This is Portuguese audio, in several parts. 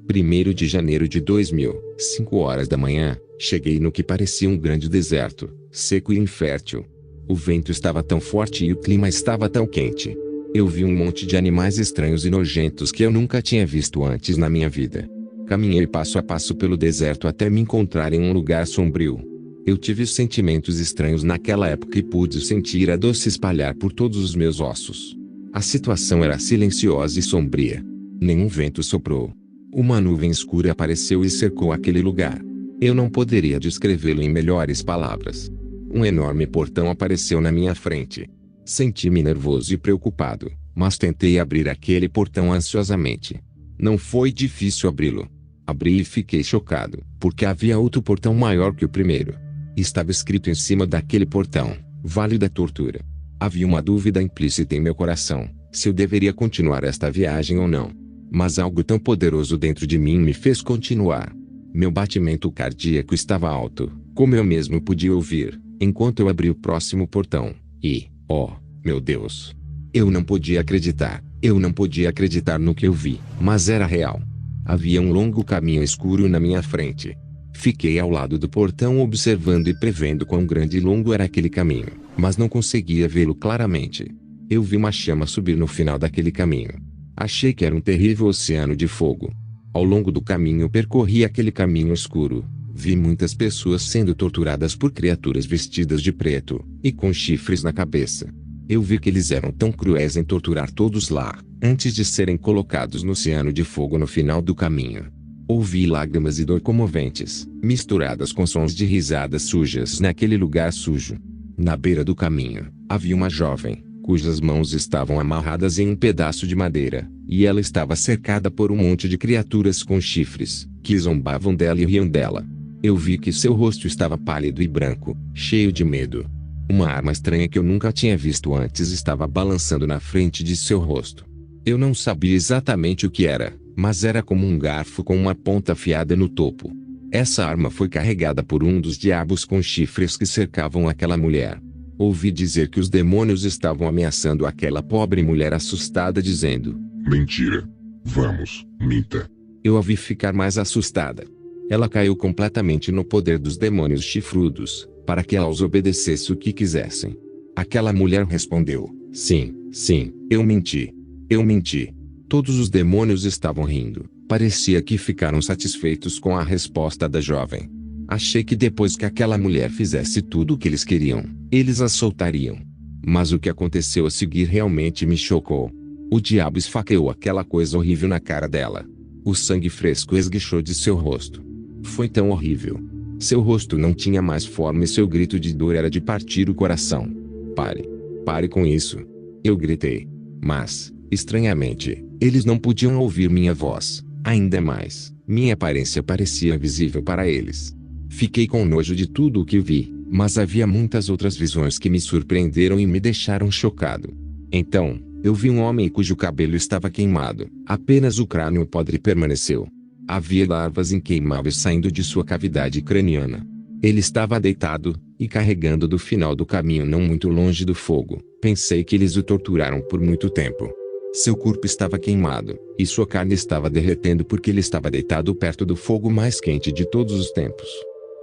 1º de janeiro de 2000, 5 horas da manhã, cheguei no que parecia um grande deserto, seco e infértil. O vento estava tão forte e o clima estava tão quente. Eu vi um monte de animais estranhos e nojentos que eu nunca tinha visto antes na minha vida. Caminhei passo a passo pelo deserto até me encontrar em um lugar sombrio. Eu tive sentimentos estranhos naquela época e pude sentir a dor se espalhar por todos os meus ossos. A situação era silenciosa e sombria. Nenhum vento soprou. Uma nuvem escura apareceu e cercou aquele lugar. Eu não poderia descrevê-lo em melhores palavras. Um enorme portão apareceu na minha frente. Senti-me nervoso e preocupado, mas tentei abrir aquele portão ansiosamente. Não foi difícil abri-lo. Abri e fiquei chocado, porque havia outro portão maior que o primeiro. Estava escrito em cima daquele portão, Vale da Tortura. Havia uma dúvida implícita em meu coração, se eu deveria continuar esta viagem ou não. Mas algo tão poderoso dentro de mim me fez continuar. Meu batimento cardíaco estava alto, como eu mesmo podia ouvir, enquanto eu abri o próximo portão. E, oh, meu Deus! Eu não podia acreditar no que eu vi, mas era real. Havia um longo caminho escuro na minha frente. Fiquei ao lado do portão observando e prevendo quão grande e longo era aquele caminho, mas não conseguia vê-lo claramente. Eu vi uma chama subir no final daquele caminho. Achei que era um terrível oceano de fogo. Ao longo do caminho percorri aquele caminho escuro. Vi muitas pessoas sendo torturadas por criaturas vestidas de preto, e com chifres na cabeça. Eu vi que eles eram tão cruéis em torturar todos lá, antes de serem colocados no oceano de fogo no final do caminho. Ouvi lágrimas e dor comoventes, misturadas com sons de risadas sujas naquele lugar sujo. Na beira do caminho, havia uma jovem, cujas mãos estavam amarradas em um pedaço de madeira, e ela estava cercada por um monte de criaturas com chifres, que zombavam dela e riam dela. Eu vi que seu rosto estava pálido e branco, cheio de medo. Uma arma estranha que eu nunca tinha visto antes estava balançando na frente de seu rosto. Eu não sabia exatamente o que era, mas era como um garfo com uma ponta afiada no topo. Essa arma foi carregada por um dos diabos com chifres que cercavam aquela mulher. Ouvi dizer que os demônios estavam ameaçando aquela pobre mulher assustada dizendo: mentira. Vamos, minta. Eu a vi ficar mais assustada. Ela caiu completamente no poder dos demônios chifrudos, para que ela os obedecesse o que quisessem. Aquela mulher respondeu: sim, eu menti. Eu menti. Todos os demônios estavam rindo. Parecia que ficaram satisfeitos com a resposta da jovem. Achei que depois que aquela mulher fizesse tudo o que eles queriam, eles a soltariam. Mas o que aconteceu a seguir realmente me chocou. O diabo esfaqueou aquela coisa horrível na cara dela. O sangue fresco esguichou de seu rosto. Foi tão horrível. Seu rosto não tinha mais forma e seu grito de dor era de partir o coração. Pare com isso. Eu gritei. Mas, estranhamente, eles não podiam ouvir minha voz. Ainda mais, minha aparência parecia visível para eles. Fiquei com nojo de tudo o que vi, mas havia muitas outras visões que me surpreenderam e me deixaram chocado. Então, eu vi um homem cujo cabelo estava queimado, apenas o crânio podre permaneceu. Havia larvas inqueimáveis saindo de sua cavidade craniana. Ele estava deitado, e carregando do final do caminho não muito longe do fogo. Pensei que eles o torturaram por muito tempo. Seu corpo estava queimado, e sua carne estava derretendo porque ele estava deitado perto do fogo mais quente de todos os tempos.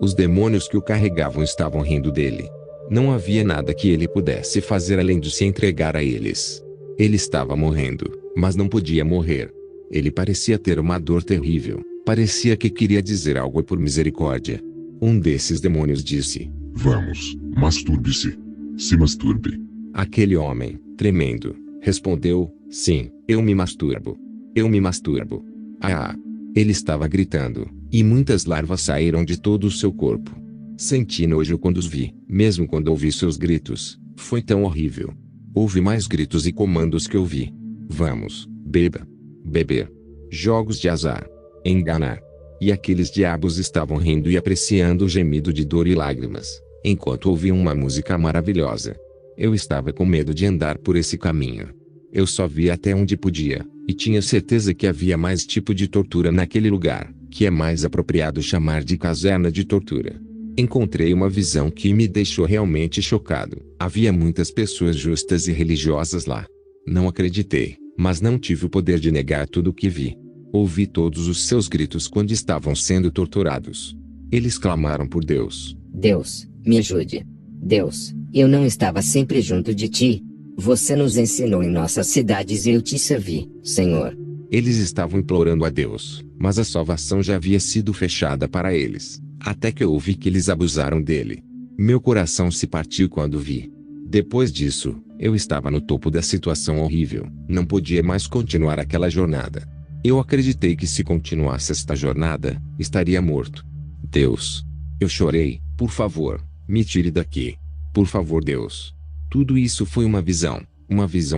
Os demônios que o carregavam estavam rindo dele. Não havia nada que ele pudesse fazer além de se entregar a eles. Ele estava morrendo, mas não podia morrer. Ele parecia ter uma dor terrível, parecia que queria dizer algo por misericórdia. Um desses demônios disse: vamos, masturbe-se. Se masturbe. Aquele homem, tremendo, respondeu: sim, eu me masturbo. Eu me masturbo. Ah! Ele estava gritando, e muitas larvas saíram de todo o seu corpo. Senti nojo quando os vi, mesmo quando ouvi seus gritos. Foi tão horrível. Houve mais gritos e comandos que ouvi. Vamos, beba. Beber. Jogos de azar. Enganar. E aqueles diabos estavam rindo e apreciando o gemido de dor e lágrimas, enquanto ouviam uma música maravilhosa. Eu estava com medo de andar por esse caminho. Eu só via até onde podia, e tinha certeza que havia mais tipo de tortura naquele lugar, que é mais apropriado chamar de caserna de tortura. Encontrei uma visão que me deixou realmente chocado. Havia muitas pessoas justas e religiosas lá. Não acreditei, mas não tive o poder de negar tudo o que vi. Ouvi todos os seus gritos quando estavam sendo torturados. Eles clamaram por Deus. Deus, me ajude. Deus, eu não estava sempre junto de ti. Você nos ensinou em nossas cidades e eu te servi, Senhor. Eles estavam implorando a Deus, mas a salvação já havia sido fechada para eles, até que eu ouvi que eles abusaram dele. Meu coração se partiu quando vi. Depois disso, eu estava no topo da situação horrível, não podia mais continuar aquela jornada. Eu acreditei que se continuasse esta jornada, estaria morto. Deus. Eu chorei, por favor, me tire daqui. Por favor, Deus. Tudo isso foi uma visão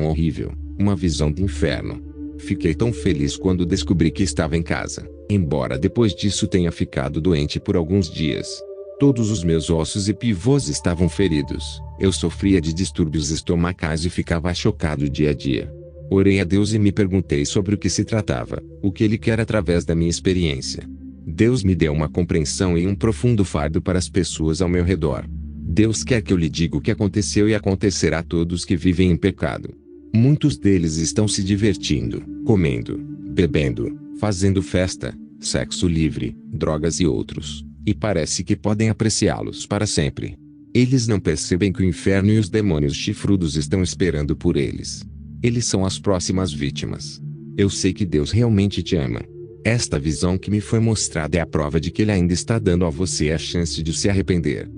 horrível, uma visão do inferno. Fiquei tão feliz quando descobri que estava em casa, embora depois disso tenha ficado doente por alguns dias. Todos os meus ossos e pivôs estavam feridos, eu sofria de distúrbios estomacais e ficava chocado dia a dia. Orei a Deus e me perguntei sobre o que se tratava, o que Ele quer através da minha experiência. Deus me deu uma compreensão e um profundo fardo para as pessoas ao meu redor. Deus quer que eu lhe diga o que aconteceu e acontecerá a todos que vivem em pecado. Muitos deles estão se divertindo, comendo, bebendo, fazendo festa, sexo livre, drogas e outros, e parece que podem apreciá-los para sempre. Eles não percebem que o inferno e os demônios chifrudos estão esperando por eles. Eles são as próximas vítimas. Eu sei que Deus realmente te ama. Esta visão que me foi mostrada é a prova de que Ele ainda está dando a você a chance de se arrepender.